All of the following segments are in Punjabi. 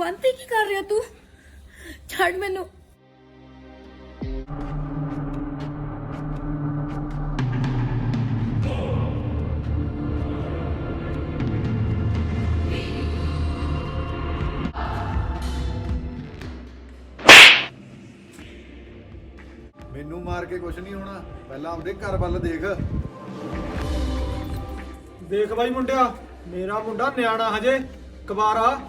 ਸਤਵੰਤ ਕੀ ਕਰ ਰਿਹਾ ਤੂੰ? ਛੱਡ ਮੈਨੂੰ। ਮੈਨੂੰ ਮਾਰ ਕੇ ਕੁਛ ਨਹੀਂ ਹੋਣਾ, ਪਹਿਲਾਂ ਆਪਦੇ ਘਰ ਵੱਲ ਦੇਖ। ਦੇਖ ਬਾਈ ਮੁੰਡਿਆ, ਮੇਰਾ ਮੁੰਡਾ ਨਿਆਣਾ ਹਜੇ ਕੁਵਾਰਾ,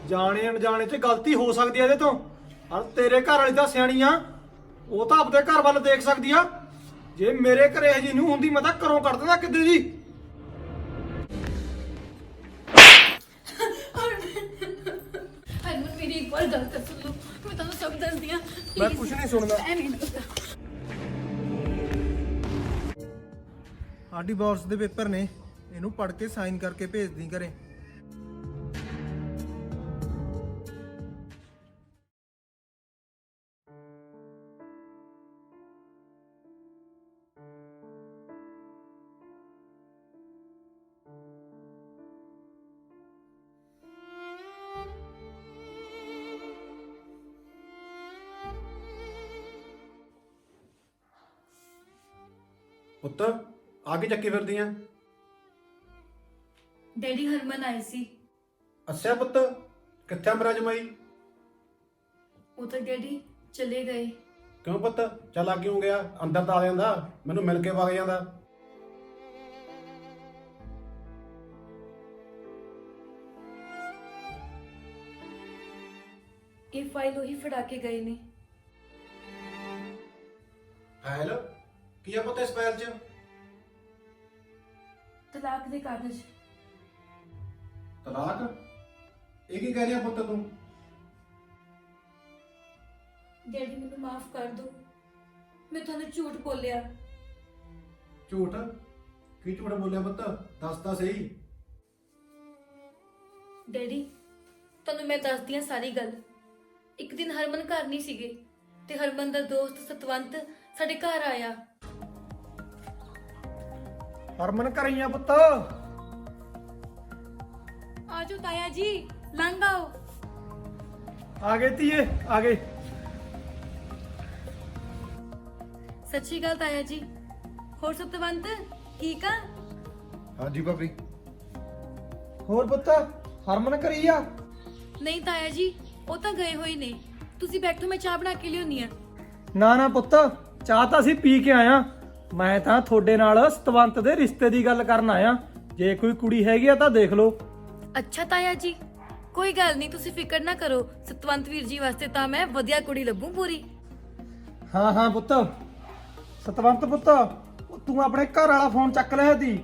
ਜਾਣੇ ਅਣਜਾਣੇ 'ਚ ਗਲਤੀ ਹੋ ਸਕਦੀ ਹੈ ਇਹਦੇ ਤੋਂ। ਹਰ ਤੇਰੇ ਘਰ ਵਾਲੀ ਤਾਂ ਸਿਆਣੀ ਆ, ਉਹ ਤਾਂ ਆਪਦੇ ਘਰ ਵੱਲ ਦੇਖ ਸਕਦੀ ਆ। ਜੇ ਮੇਰੇ ਘਰੇ ਇਹ ਜੀ ਨੂੰ ਹੁੰਦੀ ਮੈਂ ਤਾਂ ਘਰੋਂ ਕੱਢ ਦਿੰਦਾ ਕਿੱਦੇ ਜੀ। ਹਰਮਨ ਮੇਰੀ ਇੱਕ ਵਾਰ ਗੱਲ ਤਾਂ ਸੁਣ ਲਓ, ਮੈਂ ਤੁਹਾਨੂੰ ਸਭ ਦੱਸਦੀ ਹਾਂ। ਮੈਂ ਕੁਛ ਨਹੀਂ ਸੁਣਦਾ। ਐਵੇਂ ਨਹੀਂ ਹੁੰਦਾ। ਆਹ ਡਿਵੋਰਸ ਦੇ ਪੇਪਰ ਨੇ, ਇਹਨੂੰ ਪੜ੍ਹ ਕੇ ਸਾਈਨ ਕਰਕੇ ਭੇਜ ਦੀ ਘਰੇ। ਪੁੱਤ ਆਗੇ ਚੱਕੀ ਫਿਰਦੀਆਂ। ਡੈਡੀ ਹਰਮਨ ਆਈ ਸੀ। ਅੱਛਾ ਪੁੱਤ, ਕਿੱਥੇ ਮੇਰਾ ਜਮਾਈ? ਉਹ ਤਾਂ ਡੈਡੀ ਚਲੇ ਗਏ। ਕਿਉਂ ਪੁੱਤ, ਚੱਲ ਆ ਕਿਉਂ ਗਿਆ? ਅੰਦਰ ਤਾਂ ਆ ਜਾਂਦਾ, ਮੈਨੂੰ ਮਿਲ ਕੇ ਵਗ ਜਾਂਦਾ। ਇਹ ਫਾਈਲ ਉਹੀ ਫੜਾ ਕੇ ਗਏ ਨੇ। ਫਾਈਲ ਕੀ ਆ ਪੁੱਤ ਇਸ ਫਾਈਲ 'ਚ? ਤਲਾਕ ਦੇ ਕਾਗਜ਼। ਤਲਾਕ? ਇਹ ਕੀ ਕਹਿ ਰਿਹਾ ਪੁੱਤ ਤੂੰ? ਡੈਡੀ ਮੈਨੂੰ ਮਾਫ ਕਰ ਦਿਓ, ਮੈਂ ਤੁਹਾਨੂੰ ਝੂਠ ਬੋਲਿਆ। ਝੂਠ? ਕੀ ਝੂਠ ਬੋਲਿਆ ਪੁੱਤ? ਦੱਸ ਤਾਂ ਸਹੀ। ਡੈਡੀ ਤੁਹਾਨੂੰ ਮੈਂ ਦੱਸਦੀ ਹਾਂ ਸਾਰੀ ਗੱਲ। ਇੱਕ ਦਿਨ ਹਰਮਨ ਘਰ ਨਹੀਂ ਸੀਗੇ ਤੇ ਹਰਮਨ ਦਾ ਦੋਸਤ ਸਤਵੰਤ ਸਾਡੇ ਘਰ ਆਇਆ। ਹਰਮਨ ਘਰੇ ਆ ਪੁੱਤ? ਆਜੋ ਤਾਇਆ ਜੀ, ਲੰਘ ਆਓ। ਆ ਗਏ ਧੀਏ, ਆ ਗਏ। ਸਤਿ ਸ਼੍ਰੀ ਅਕਾਲ ਤਾਇਆ ਜੀ। ਹੋਰ ਸਤਵੰਤ ਠੀਕ ਆ? ਹਾਂਜੀ ਭਾਬੀ। ਹੋਰ ਪੁੱਤ ਹਰਮਨ ਘਰੇ ਆ? ਨਹੀਂ ਤਾਇਆ ਜੀ, ਉਹ ਤਾਂ ਗਏ ਹੋਏ ਨੇ। ਤੁਸੀਂ ਬੈਠੋ, ਮੈਂ ਚਾਹ ਬਣਾ ਕੇ ਲਿਆਉਣੀ ਆ। ਨਾ ਨਾ ਪੁੱਤ, ਚਾਹ ਤਾਂ ਅਸੀਂ ਪੀ ਕੇ ਆਇਆ। ਮੈਂ ਤਾਂ ਤੁਹਾਡੇ ਨਾਲ ਸਤਵੰਤ ਦੇ ਰਿਸ਼ਤੇ ਦੀ ਗੱਲ ਕਰਨ ਆਇਆ। ਜੇ ਕੋਈ ਕੁੜੀ ਹੈਗੀ ਆ ਤਾਂ ਦੇਖ ਲਓ। ਅੱਛਾ ਤਾਇਆ ਜੀ, ਕੋਈ ਗੱਲ ਨਹੀਂ, ਤੁਸੀਂ ਫਿਕਰ ਨਾ ਕਰੋ। ਸਤਵੰਤ ਵੀਰ ਜੀ ਵਾਸਤੇ ਤਾਂ ਮੈਂ ਵਧੀਆ ਕੁੜੀ ਲੱਭੂ ਪੂਰੀ। ਹਾਂ ਹਾਂ ਪੁੱਤ। ਸਤਵੰਤ ਪੁੱਤ, ਤੂੰ ਆਪਣੇ ਘਰ ਵਾਲਾ ਫੋਨ ਚੱਕ ਲਿਆ ਸੀ?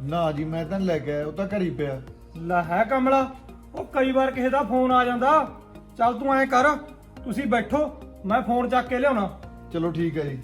ਨਾ ਜੀ, ਮੈਂ ਤਾਂ ਨੀ ਲੈ ਕੇ ਆਇਆ, ਉਹ ਤਾਂ ਘਰ ਹੀ ਪਿਆ। ਲੈ ਹੈ ਕਮਲਾ, ਉਹ ਕਈ ਵਾਰ ਕਿਸੇ ਦਾ ਫੋਨ ਆ ਜਾਂਦਾ। ਚੱਲ ਤੂੰ ਐਂ ਕਰ, ਤੁਸੀਂ ਬੈਠੋ, ਮੈਂ ਫੋਨ ਚੱਕ ਕੇ ਲਿਆਉਣਾ। ਚਲੋ ਠੀਕ ਹੈ ਜੀ।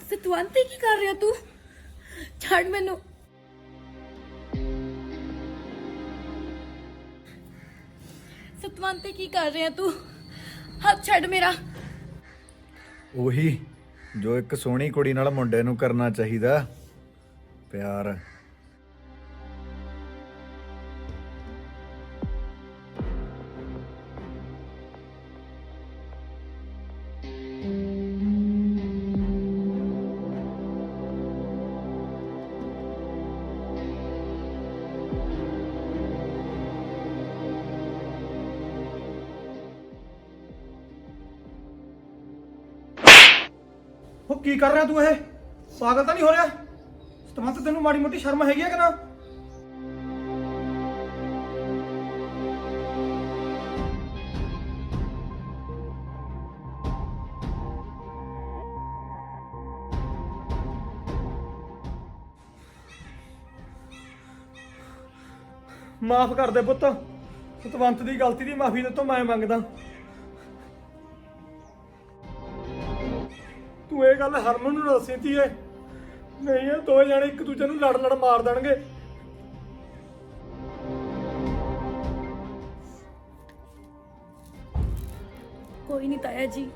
ਸਤਵੰਤ ਕੀ ਕਰ ਰਿਹਾ ਤੂੰ? ਛੱਡ ਮੈਨੂੰ। ਸਤਵੰਤ ਕੀ ਕਰ ਰਿਹਾ ਤੂੰ? ਹੱਥ ਛੱਡ ਮੇਰਾ। ਉਹੀ ਜੋ ਇੱਕ ਸੋਹਣੀ ਕੁੜੀ ਨਾਲ ਮੁੰਡੇ ਨੂੰ ਕਰਨਾ ਚਾਹੀਦਾ, ਪਿਆਰ। ਉਹ ਕੀ ਕਰ ਰਿਹਾ ਤੂੰ? ਇਹ ਪਾਗਲ ਤਾਂ ਨਹੀਂ ਹੋ ਰਿਹਾ? ਸਤਵੰਤ ਤੈਨੂੰ ਮਾੜੀ ਮੋਟੀ ਸ਼ਰਮ ਹੈਗੀ ਆ ਕਿ ਨਾ? ਮਾਫ ਕਰ ਦੇ ਪੁੱਤ, ਸਤਵੰਤ ਦੀ ਗਲਤੀ ਦੀ ਮਾਫੀ ਤੇ ਤੋਂ ਮੈਂ ਮੰਗਦਾ। ਤੂੰ ਇਹ ਗੱਲ ਹਰਮਨ ਨੂੰ ਨਾ ਦੱਸੀ ਧੀਏ, ਨਹੀਂ ਇਹ ਦੋਵੇਂ ਜਾਣੇ ਇੱਕ ਦੂਜੇ ਨੂੰ ਲੜ ਲੜ ਮਾਰ ਦੇਣਗੇ। ਕੋਈ ਨਹੀਂ ਤਾਇਆ ਜੀ,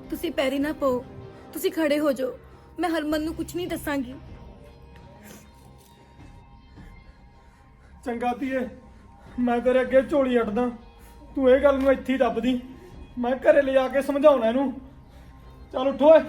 ਤੁਸੀਂ ਪੈਰੀ ਨਾ ਪਾਓ, ਤੁਸੀਂ ਖੜੇ ਹੋ ਜਾਓ। ਮੈਂ ਹਰਮਨ ਨੂੰ ਕੁਝ ਨਹੀਂ ਦੱਸਾਂਗੀ। ਚੰਗਾ ਧੀਏ, ਮੈਂ ਤੇਰੇ ਅੱਗੇ ਝੋਲੀ ਅੱਡਦਾ, ਤੂੰ ਇਹ ਗੱਲ ਨੂੰ ਇੱਥੇ ਹੀ ਦੱਬਦੀ, ਮੈਂ ਘਰੇ ਲਿਜਾ ਕੇ ਸਮਝਾਉਣਾ ਇਹਨੂੰ। ਚੱਲ ਉੱਠ ਓਏ।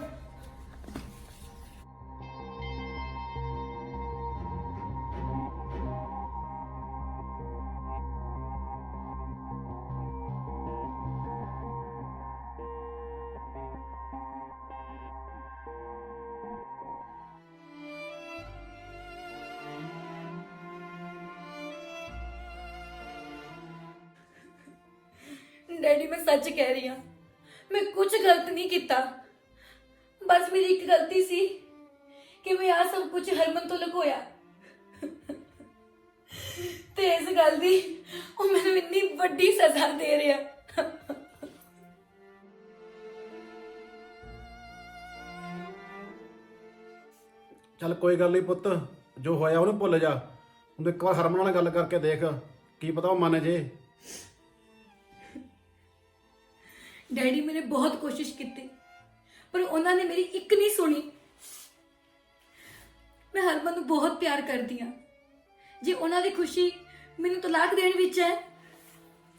ਡੈਡੀ ਮੈਂ ਸੱਚ ਕਹਿ ਰਹੀ ਹਾਂ, ਮੈਂ ਕੁਝ ਗਲਤ ਨਹੀਂ ਕੀਤਾ। ਬਸ ਮੇਰੀ ਇੱਕ ਗਲਤੀ ਸੀ ਕਿ ਮੈਂ ਆ ਸਭ ਕੁਝ ਹਰਮਨ ਤੋਂ ਲੁਕੋਇਆ, ਤੇ ਇਸ ਗੱਲ ਦੀ ਉਹ ਮੈਨੂੰ ਇੰਨੀ ਵੱਡੀ ਸਜ਼ਾ ਦੇ ਰਿਹਾ। ਚੱਲ ਕੋਈ ਗੱਲ ਨਹੀਂ ਪੁੱਤ, ਜੋ ਹੋਇਆ ਉਹਨੂੰ ਭੁੱਲ ਜਾ। ਹੁਣ ਇੱਕ ਵਾਰ ਹਰਮਨ ਨਾਲ ਗੱਲ ਕਰਕੇ ਦੇਖ, ਕੀ ਪਤਾ ਉਹ ਮੰਨ ਜੇ। ਡੈਡੀ ਮੈंने बहुत कोशिश की पर उन्होंने मेरी एक नहीं सुनी। मैं हरमन ਨੂੰ बहुत प्यार करती हाँ, जे उन्हों की खुशी मैनू तलाक देने विच है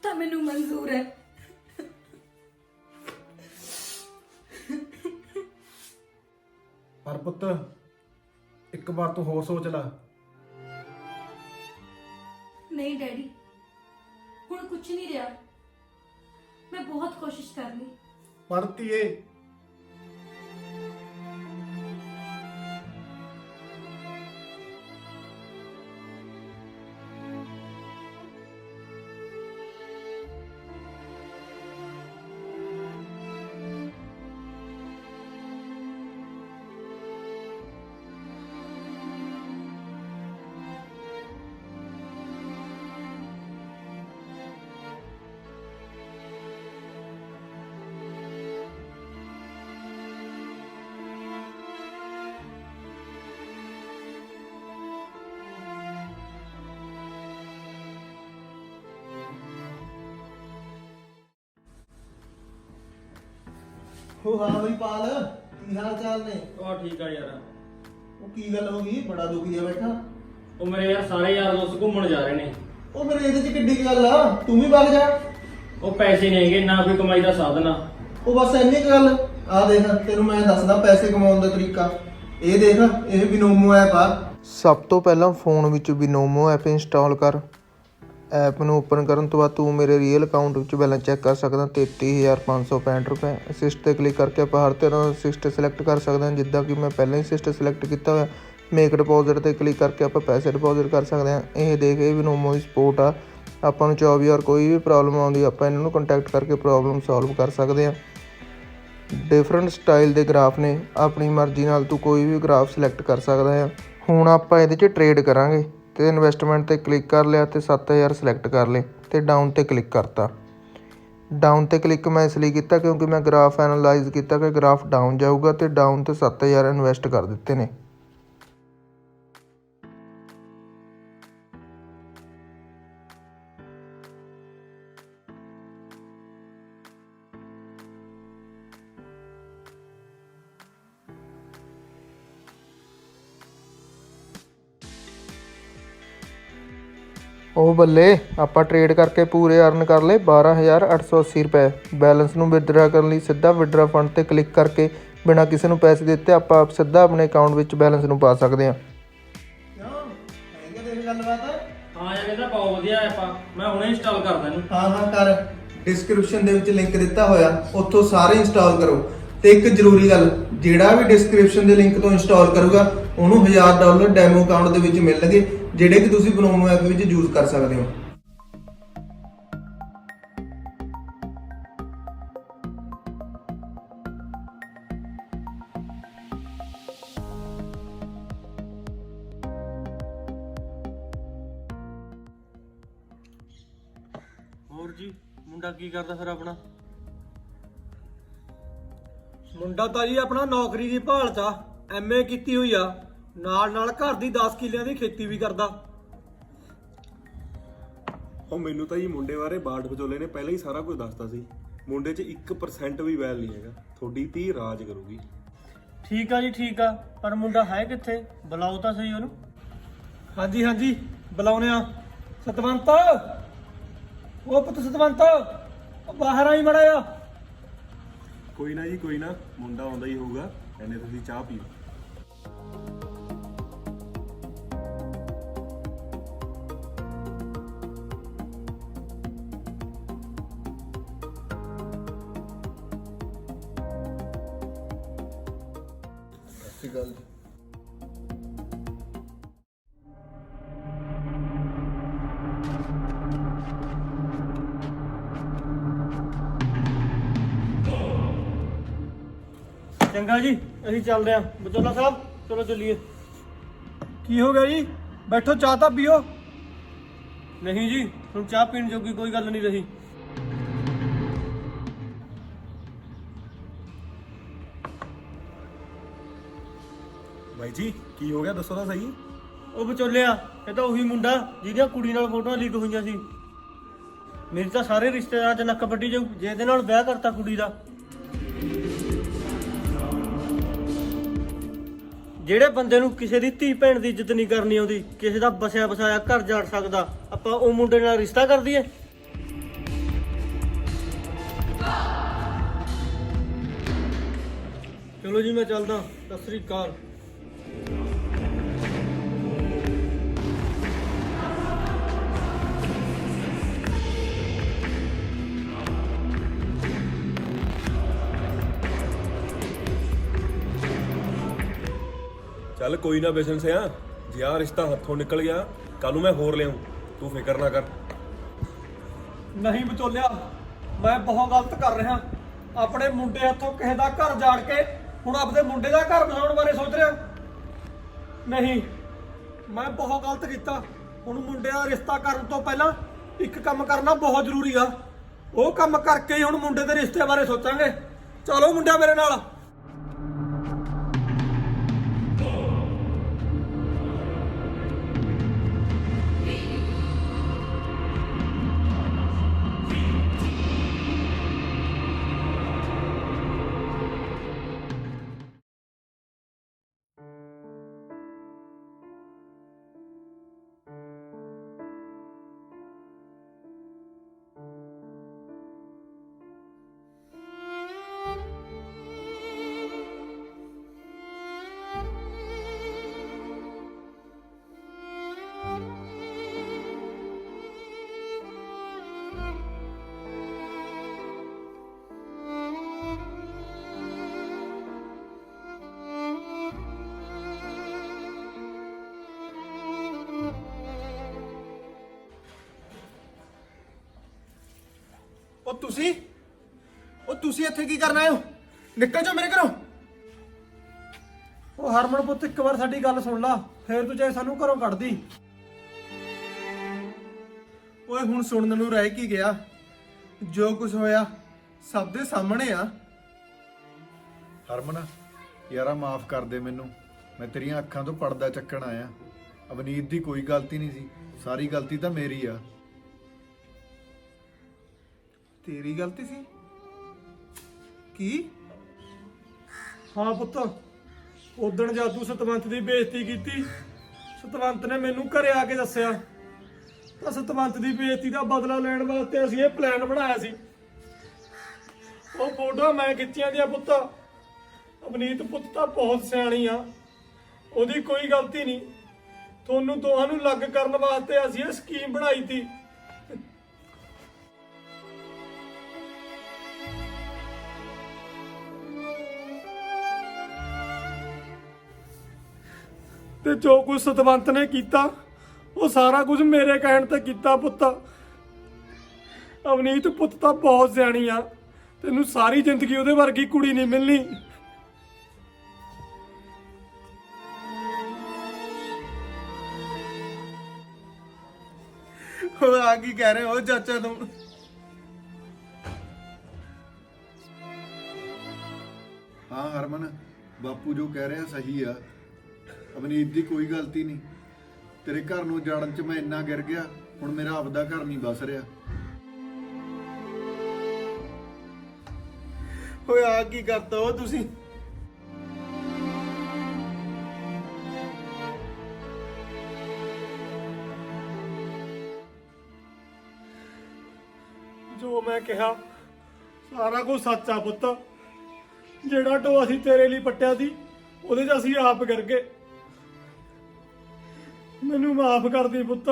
तो मैनू मंजूर है। ਪਰ ਪੁੱਤ ਇੱਕ ਵਾਰ ਤੂੰ ਹੋਰ ਸੋਚ ਲੈ। नहीं डैडी, हुण कुछ नहीं रहा, मैं बहुत कोशिश कर ली। ਪਰ ਧੀਏ ਹੋ ਹਾਂ ਬਈ ਪਾਲ, ਕੀ ਹਾਲ ਚਾਲ ਨੇ? ਉਹ ਠੀਕ ਆ ਯਾਰ। ਉਹ ਕੀ ਗੱਲ ਹੋ ਗਈ, ਬੜਾ ਦੁਖੀ ਆ ਬੈਠਾ? ਉਹ ਮੇਰੇ ਯਾਰ ਸਾਰੇ ਯਾਰ ਦੋਸਤ ਘੁੰਮਣ ਜਾ ਰਹੇ ਨੇ। ਉਹ ਮੇਰੇ ਇਹਦੇ ਚ ਕਿੱਡੀ ਕੁ ਗੱਲ ਆ, ਤੂੰ ਵੀ ਵਗ ਜਾ। ਉਹ ਪੈਸੇ ਨਹੀਂ ਹੈਗੇ, ਨਾ ਕੋਈ ਕਮਾਈ ਦਾ ਸਾਧਨ ਆ। ਉਹ ਬਸ ਇੰਨੀ ਕੁ ਗੱਲ ਆ। ਦੇਖ ਤੈਨੂੰ ਮੈਂ ਦੱਸਦਾ ਪੈਸੇ ਕਮਾਉਣ ਦਾ ਤਰੀਕਾ। ਇਹ ਦੇਖ, ਇਹ ਬਿਨੋਮੋ ਐਪ ਆ। ਸਭ ਤੋਂ ਪਹਿਲਾਂ ਫੋਨ ਵਿੱਚ ਬਿਨੋਮੋ ਐਪ ਇੰਸਟਾਲ ਕਰ। ਐਪ ਨੂੰ ਓਪਨ ਕਰਨ ਤੋਂ ਬਾਅਦ ਤੂੰ ਮੇਰੇ ਰੀਅਲ ਅਕਾਊਂਟ ਵਿੱਚ ਬੈਲੈਂਸ ਚੈੱਕ ਕਰ ਸਕਦਾ। 33,565 ਰੁਪਏ। ਅਸਿਸਟ ਤੇ ਕਲਿੱਕ ਕਰਕੇ ਆਪਾਂ ਹਰ ਤਰ੍ਹਾਂ ਦਾ ਅਸਿਸਟ ਸਿਲੈਕਟ ਕਰ ਸਕਦੇ ਹਾਂ, ਜਿੱਦਾਂ ਕਿ ਮੈਂ ਪਹਿਲਾਂ ਹੀ ਅਸਿਸਟ ਸਿਲੈਕਟ ਕੀਤਾ ਹੋਇਆ। ਮੇਕ ਡਿਪੋਜ਼ਿਟ ਤੇ ਕਲਿੱਕ ਕਰਕੇ ਆਪਾਂ ਪੈਸੇ ਡਿਪੋਜ਼ਿਟ ਕਰ ਸਕਦੇ ਹਾਂ। ਇਹ ਦੇਖ, ਇਹ ਬਿਨੋਮੋ ਦੀ ਸਪੋਰਟ ਆ। ਆਪਾਂ ਨੂੰ 24 ਔਰ ਕੋਈ ਵੀ ਪ੍ਰੋਬਲਮ ਆਉਂਦੀ ਆਪਾਂ ਇਹਨਾਂ ਨੂੰ ਕੰਟੈਕਟ ਕਰਕੇ ਪ੍ਰੋਬਲਮ ਸੋਲਵ ਕਰ ਸਕਦੇ ਹਾਂ। ਡਿਫਰੈਂਟ ਸਟਾਈਲ ਦੇ ਗ੍ਰਾਫ ਨੇ, ਆਪਣੀ ਮਰਜ਼ੀ ਨਾਲ ਤੂੰ ਕੋਈ ਵੀ ਗ੍ਰਾਫ ਸਿਲੈਕਟ ਕਰ ਸਕਦਾ ਹੈ। ਹੁਣ ਆਪਾਂ ਇਹਦੇ 'ਚ ਟਰੇਡ ਕਰਾਂਗੇ ਤੇ ਇਨਵੈਸਟਮੈਂਟ ਤੇ ਕਲਿੱਕ ਕਰ ਲਿਆ ਤੇ 7000 ਸਿਲੈਕਟ ਕਰ ਲਏ ਤੇ ਡਾਊਨ ਤੇ ਕਲਿੱਕ ਕਰਤਾ। ਡਾਊਨ ਤੇ ਕਲਿੱਕ ਮੈਂ ਇਸ ਲਈ ਕੀਤਾ ਕਿਉਂਕਿ ਮੈਂ ਗ੍ਰਾਫ ਐਨਾਲਾਈਜ਼ ਕੀਤਾ ਕਿ ਗ੍ਰਾਫ ਡਾਊਨ ਜਾਊਗਾ ਤੇ ਡਾਊਨ ਤੇ 7000 ਇਨਵੈਸਟ ਕਰ ਦਿੱਤੇ ਨੇ। ਉਹ ਬੱਲੇ, ਆਪਾਂ ਟ੍ਰੇਡ ਕਰਕੇ ਪੂਰੇ ਅਰਨ ਕਰ ਲਏ 12,880 ਰੁਪਏ। ਬੈਲੈਂਸ ਨੂੰ ਵਿਦਡਰਾ ਕਰਨ ਲਈ ਸਿੱਧਾ ਵਿਦਡਰਾ ਫੰਡ ਤੇ ਕਲਿੱਕ ਕਰਕੇ ਬਿਨਾਂ ਕਿਸੇ ਨੂੰ ਪੈਸੇ ਦਿੱਤੇ ਆਪਾਂ ਸਿੱਧਾ ਆਪਣੇ ਅਕਾਊਂਟ ਵਿੱਚ ਬੈਲੈਂਸ ਨੂੰ ਪਾ ਸਕਦੇ ਹਾਂ। ਕਿਉਂ ਹੈਗੇ ਤੇਰੀ ਗੱਲਬਾਤ? ਹਾਂ ਯਾਰ, ਇਹਦਾ ਬਹੁਤ ਵਧੀਆ ਐਪ ਆ, ਮੈਂ ਹੁਣੇ ਇੰਸਟਾਲ ਕਰਦਾ ਇਹਨੂੰ। ਹਾਂ ਕਰ। ਡਿਸਕ੍ਰਿਪਸ਼ਨ ਦੇ ਵਿੱਚ ਲਿੰਕ ਦਿੱਤਾ ਹੋਇਆ, ਉੱਥੋਂ ਸਾਰੇ ਇੰਸਟਾਲ ਕਰੋ। ਤੇ ਇੱਕ ਜ਼ਰੂਰੀ ਗੱਲ, ਜਿਹੜਾ ਵੀ ਡਿਸਕ੍ਰਿਪਸ਼ਨ ਦੇ ਲਿੰਕ ਤੋਂ ਇੰਸਟਾਲ ਕਰੂਗਾ ਉਹਨੂੰ $1000 ਡੈਮੋ ਅਕਾਊਂਟ ਦੇ ਵਿੱਚ ਮਿਲਣਗੇ, ਜਿਹੜੇ ਕਿ ਤੁਸੀਂ ਬਿਨੋਮੋ ਐਪ ਵਿੱਚ ਯੂਜ਼ ਕਰ ਸਕਦੇ ਹੋ। ਹੋਰ ਜੀ, ਮੁੰਡਾ ਕੀ ਕਰਦਾ ਫਿਰ ਆਪਣਾ? ਮੁੰਡਾ ਤਾਂ ਜੀ ਆਪਣਾ ਨੌਕਰੀ ਦੀ ਭਾਲ 'ਚ ਆ, ਐਮਏ ਕੀਤੀ ਹੋਈ ਆ, ਨਾਲ ਨਾਲ ਘਰ ਦੀ 10 ਕਿੱਲਿਆਂ ਦੀ ਖੇਤੀ ਵੀ ਕਰਦਾ। ਉਹ ਮੈਨੂੰ ਤਾਂ ਜੀ ਮੁੰਡੇ ਬਾਰੇ ਬਾੜ ਵਿਚੋਲੇ ਨੇ ਪਹਿਲਾਂ ਹੀ ਸਾਰਾ ਕੁਝ ਦੱਸਤਾ ਸੀ। ਮੁੰਡੇ 'ਚ 1% ਵੀ ਵੈਲ ਨਹੀਂ ਹੈਗਾ। ਤੁਹਾਡੀ ਧੀ ਰਾਜ ਕਰੂਗੀ। ਠੀਕ ਆ ਜੀ ਠੀਕ ਆ, ਪਰ ਮੁੰਡਾ ਹੈ ਕਿੱਥੇ? ਬੁਲਾਓ ਤਾਂ ਸਹੀ ਉਹਨੂੰ। ਹਾਂਜੀ ਹਾਂਜੀ ਬੁਲਾਉਨੇ ਆ। ਸਤਵੰਤ, ਉਹ ਪੁੱਤ ਸਤਵੰਤ, ਉਹ ਬਾਹਰ ਆਈ ਮੜਾ ਆ। ਕੋਈ ਨਾ ਜੀ ਕੋਈ ਨਾ, ਮੁੰਡਾ ਆਉਂਦਾ ਹੀ ਹੋਊਗਾ। ਐਨੇ ਤੁਸੀਂ ਚਾਹ ਪੀਓ। ਸਤਿ ਸ਼੍ਰੀ ਅਕਾਲ ਜੀ। ਚੰਗਾ ਜੀ, ਅਸੀਂ ਚੱਲਦੇ ਆਂ। ਬਚੋਲਾ ਸਾਹਿਬ ਚਲੋ ਚੱਲੀਏ। ਕੀ ਹੋ ਗਿਆ ਜੀ? ਬੈਠੋ ਚਾਹ ਤਾਂ ਪੀਓ। ਨਹੀਂ ਜੀ, ਹੁਣ ਚਾਹ ਪੀਣ ਜੋਗੀ ਕੋਈ ਗੱਲ ਨਹੀਂ ਰਹੀ। ਬਾਈ ਜੀ ਕੀ ਹੋ ਗਿਆ, ਦੱਸੋ ਤਾਂ ਸਹੀ। ਉਹ ਵਿਚੋਲਿਆ, ਇਹ ਤਾਂ ਉਹੀ ਮੁੰਡਾ ਜਿਹਦੀਆਂ ਕੁੜੀ ਨਾਲ ਫੋਟੋਆਂ ਲੀਕ ਹੋਈਆਂ ਸੀ। ਮੇਰੀ ਤਾਂ ਸਾਰੇ ਰਿਸ਼ਤੇਦਾਰਾਂ 'ਚ ਨੱਕ ਵੱਢੀ ਜਾਊ ਜੇ ਇਹਦੇ ਨਾਲ ਵਿਆਹ ਕਰਤਾ ਕੁੜੀ ਦਾ। ਜਿਹੜੇ ਬੰਦੇ ਨੂੰ ਕਿਸੇ ਦੀ ਧੀ ਭੈਣ ਦੀ ਇੱਜ਼ਤ ਨਹੀਂ ਕਰਨੀ ਆਉਂਦੀ, ਕਿਸੇ ਦਾ ਬਸਿਆ ਬਸਾਇਆ ਘਰ ਜਾੜ ਸਕਦਾ, ਆਪਾਂ ਉਹ ਮੁੰਡੇ ਨਾਲ ਰਿਸ਼ਤਾ ਕਰ ਦਈਏ? ਚਲੋ ਜੀ ਮੈਂ ਚੱਲਦਾ। ਸਤਿ ਸ੍ਰੀ ਅਕਾਲ। ਚੱਲ ਕੋਈ ਨਾ ਬਿਸ਼ਨ ਸਿਆ, ਜੇ ਆ ਰਿਸ਼ਤਾ ਹੱਥੋਂ ਨਿਕਲ ਗਿਆ ਕੱਲ ਨੂੰ ਮੈਂ ਹੋਰ ਲਿਆਉਂ। ਤੂੰ ਫਿਕਰ ਨਾ ਕਰ। ਨਹੀਂ ਵਿਚੋਲਿਆ, ਮੈਂ ਬਹੁਤ ਗਲਤ ਕਰ ਰਿਹਾ। ਆਪਣੇ ਮੁੰਡੇ ਹੱਥੋਂ ਕਿਸੇ ਦਾ ਘਰ ਜਾੜ ਕੇ ਹੁਣ ਆਪਣੇ ਮੁੰਡੇ ਦਾ ਘਰ ਬਸਾਉਣ ਬਾਰੇ ਸੋਚ ਰਿਹਾ। ਨਹੀਂ, ਮੈਂ ਬਹੁਤ ਗਲਤ ਕੀਤਾ। ਹੁਣ ਮੁੰਡੇ ਦਾ ਰਿਸ਼ਤਾ ਕਰਨ ਤੋਂ ਪਹਿਲਾਂ ਇੱਕ ਕੰਮ ਕਰਨਾ ਬਹੁਤ ਜ਼ਰੂਰੀ ਆ। ਉਹ ਕੰਮ ਕਰਕੇ ਹੀ ਹੁਣ ਮੁੰਡੇ ਦੇ ਰਿਸ਼ਤੇ ਬਾਰੇ ਸੋਚਾਂਗੇ। ਚਲੋ ਮੁੰਡਿਆ ਮੇਰੇ ਨਾਲ। ਉਹ ਤੁਸੀਂ ਇੱਥੇ ਕੀ ਕਰਨ ਆਏ ਹੋ? ਨਿਕਲ ਜਾਓ ਮੇਰੇ ਘਰੋਂ। ਉਹ ਹਰਮਨ ਪੁੱਤ, ਇੱਕ ਵਾਰ ਸਾਡੀ ਗੱਲ ਸੁਣ ਲਾ, ਫੇਰ ਤੂੰ ਚਾਹੇ ਸਾਨੂੰ ਘਰੋਂ ਕੱਢਦੀ। ਓਏ ਹੁਣ ਸੁਣਨ ਨੂੰ ਰਹਿ ਕੀ ਗਿਆ? ਜੋ ਕੁਝ ਹੋਇਆ ਸਭ ਦੇ ਸਾਹਮਣੇ ਆ। ਹਰਮਨ ਯਾਰਾ ਮਾਫ ਕਰ ਦੇ ਮੈਨੂੰ। ਮੈਂ ਤੇਰੀਆਂ ਅੱਖਾਂ ਤੋਂ ਪਰਦਾ ਚੱਕਣ ਆਇਆ। ਅਵਨੀਤ ਦੀ ਕੋਈ ਗਲਤੀ ਨਹੀਂ ਸੀ, ਸਾਰੀ ਗਲਤੀ ਤਾਂ ਮੇਰੀ ਆ। ਤੇਰੀ ਗਲਤੀ ਸੀ? ਕੀ? ਹਾਂ ਪੁੱਤ, ਉਦਣ ਜਾਦੂ ਸਤਵੰਤ ਦੀ ਬੇਇੱਜ਼ਤੀ ਕੀਤੀ। ਸਤਵੰਤ ਨੇ ਮੈਨੂੰ ਘਰੇ ਆ ਕੇ ਦੱਸਿਆ ਤਾਂ ਸਤਵੰਤ ਦੀ ਬੇਇੱਜ਼ਤੀ ਦਾ ਬਦਲਾ ਲੈਣ ਵਾਸਤੇ ਅਸੀਂ ਇਹ ਪਲਾਨ ਬਣਾਇਆ ਸੀ। ਉਹ ਫੋਟੋ ਮੈਂ ਖਿੱਚੀਆਂ ਦੀਆਂ ਪੁੱਤ। ਅਵਨੀਤ ਪੁੱਤ ਤਾਂ ਬਹੁਤ ਸਿਆਣੀ ਆ, ਉਹਦੀ ਕੋਈ ਗਲਤੀ ਨਹੀਂ। ਤੁਹਾਨੂੰ ਦੋਹਾਂ ਨੂੰ ਲੱਗ ਕਰਨ ਵਾਸਤੇ ਅਸੀਂ ਇਹ ਸਕੀਮ ਬਣਾਈ ਸੀ। ਤੇ ਜੋ ਕੁਝ ਸਤਵੰਤ ਨੇ ਕੀਤਾ ਉਹ ਸਾਰਾ ਕੁਝ ਮੇਰੇ ਕਹਿਣ ਤੇ ਕੀਤਾ ਪੁੱਤ। ਅਵਨੀਤ ਪੁੱਤ ਤਾਂ ਬਹੁਤ ਸਿਆਣੀ ਆ, ਤੈਨੂੰ ਸਾਰੀ ਜ਼ਿੰਦਗੀ ਉਹਦੇ ਵਰਗੀ ਕੁੜੀ ਨਹੀਂ ਮਿਲਣੀ। ਉਹ ਆ ਕੀ ਕਹਿ ਰਹੇ ਹੋ ਚਾਚਾ ਤੂੰ? ਹਾਂ ਹਰਮਨ, ਬਾਪੂ ਜੋ ਕਹਿ ਰਿਹਾ ਸਹੀ ਆ। ਅਵਨੀਤ ਦੀ ਕੋਈ ਗਲਤੀ ਨਹੀਂ। ਤੇਰੇ ਘਰ ਨੂੰ ਜਾੜਨ 'ਚ ਮੈਂ ਇੰਨਾ ਗਿਰ ਗਿਆ, ਹੁਣ ਮੇਰਾ ਆਪਦਾ ਘਰ ਨਹੀਂ ਬਸ ਰਿਹਾ। ਓਏ ਆ ਕੀ ਕਰਤਾ ਓ ਤੁਸੀਂ? ਜੋ ਮੈਂ ਕਿਹਾ ਸਾਰਾ ਕੁਝ ਸੱਚ ਆ ਪੁੱਤ। ਜਿਹੜਾ ਢੋ ਅਸੀਂ ਤੇਰੇ ਲਈ ਪੱਟਿਆ ਸੀ ਉਹਦੇ 'ਚ ਅਸੀਂ ਆਪ ਗਿਰ ਗਏ। ਮੈਨੂੰ ਮਾਫ ਕਰ ਦੇ ਪੁੱਤ।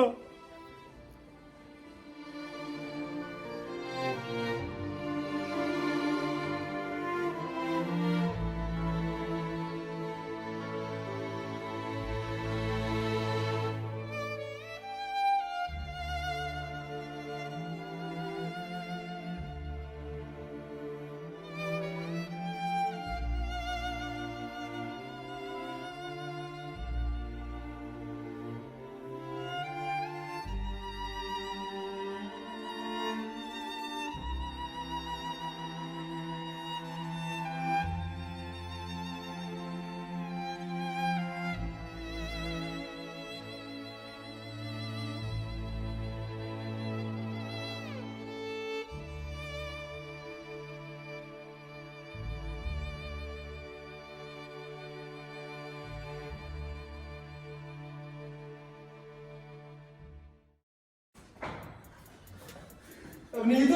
ਅਵਨੀਤ,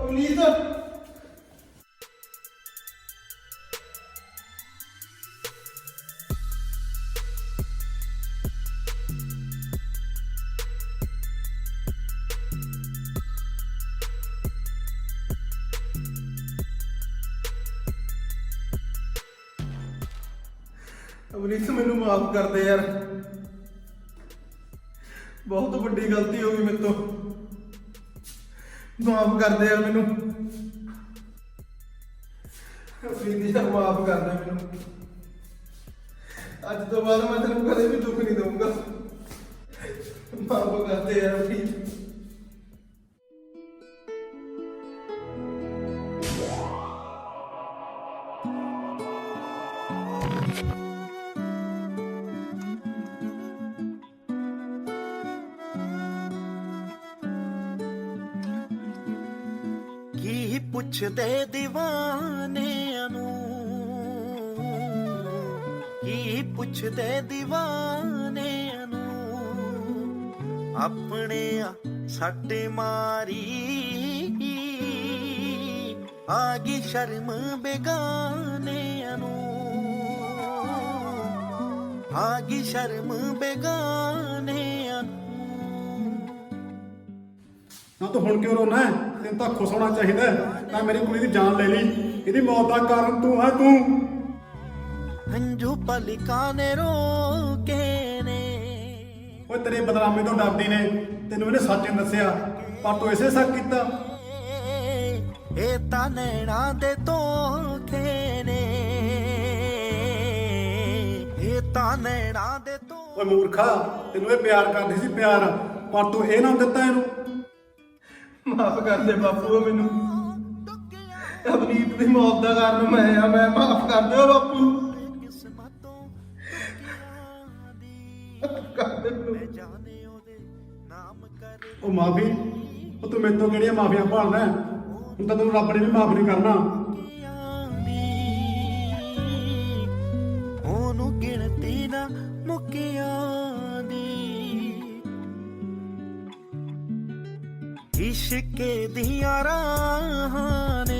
ਅਵਨੀਤ, ਅਵਨੀਤ ਮੈਨੂੰ ਮਾਫ ਕਰ ਦੇ ਯਾਰ। ਬਹੁਤ ਵੱਡੀ ਗਲਤੀ ਹੋ ਗਈ ਮੇਰੇ ਤੋਂ। ਮਾਫ ਕਰ ਦੇ ਯਾਰ ਮੈਨੂੰ। ਅਵਨੀਤ ਯਾਰ ਮਾਫ ਕਰ ਦੇ ਮੈਨੂੰ। ਅੱਜ ਤੋਂ ਬਾਅਦ ਮੈਂ ਤੈਨੂੰ ਕਦੇ ਵੀ ਦੁੱਖ ਨਹੀਂ ਦਊਂਗਾ। ਮਾਫ ਕਰ ਦੇ ਯਾਰ ਅਵਨੀਤ। ਕੀ ਪੁੱਛਦੇ دیਵਾਨਿਆਂ ਨੂੰ, ਕੀ ਪੁੱਛਦੇ دیਵਾਨਿਆਂ ਨੂੰ, ਆਪਣੇ ਸੱਟ ਮਾਰੀ ਆ ਗਈ ਸ਼ਰਮ ਬੇਗਾਨਿਆਂ ਨੂੰ, ਆ ਗਈ ਸ਼ਰਮ ਬੇਗਾਨਿਆਂ ਨੂੰ। ਨਾ ਤੂੰ ਹੁਣ ਕਿਉਂ ਰੋਣਾ? ਤੈਨੂੰ ਤਾਂ ਖੁਸ਼ ਹੋਣਾ ਚਾਹੀਦਾ। ਤਾਂ ਮੇਰੀ ਕੁੜੀ ਦੀ ਜਾਨ ਲੈ ਲਈ, ਇਹਦੀ ਮੌਤ ਦਾ ਕਾਰਨ ਤੂੰ ਹੈ ਤੂੰ। ਹੰਝੂ ਪਲਕਾਂ ਨੇ ਰੋਕੇ ਨੇ, ਓਏ ਤੇਰੇ ਬਦਨਾਮੀ ਤੋਂ ਡਰਦੀ ਨੇ ਤੈਨੂੰ ਇਹਨੇ ਸੱਚ ਨਹੀਂ ਦੱਸਿਆ, ਪਰ ਤੂੰ ਇਸੇ ਸ਼ੱਕ ਕੀਤਾ। ਇਹ ਤਾਂ ਨੈਣਾ ਦੇ ਧੋਖੇ ਨੇ, ਇਹ ਤਾਂ ਨੈਣਾ ਦੇ ਧੋਖੇ। ਓਏ ਮੂਰਖਾ, ਤੈਨੂੰ ਇਹ ਪਿਆਰ ਕਰਦੀ ਸੀ ਪਿਆਰ, ਪਰ ਤੂੰ ਇਹ ਨਾਮ ਦਿੱਤਾ ਇਹਨੂੰ। ਮਾਫ ਕਰ ਦੇ ਬਾਪੂ ਮੈਨੂੰ। ਅਵਨੀਤ ਦੀ ਮੌਤ ਦਾ ਕਾਰਨ ਮੈਂ ਆ। ਮੈਂ ਮਾਫ ਕਰ ਦਿਓ ਬਾਪੂ। ਕਰ ਦੇ ਮੈਨੂੰ। ਜਾਣੇ ਉਹਦੇ ਨਾਮ ਕਰੇ ਉਹ ਮਾਫੀ, ਉਹ ਤੂੰ ਮੇਰੇ ਤੋਂ ਕਿਹੜੀਆਂ ਮਾਫੀਆਂ ਭਾਲਦਾ? ਹੁਣ ਤਾਂ ਤੈਨੂੰ ਰੱਬ ਨੇ ਵੀ ਮਾਫ ਨਹੀਂ ਕਰਨਾ। ਉਹਨੂੰ ਗਿਣਤੀ ਨਾ ਮੁੱਕਿਆਂ ਦੀ, ਇਸ਼ਕੇ ਦੀਆਂ ਰਾਹਾਂ ਨੇ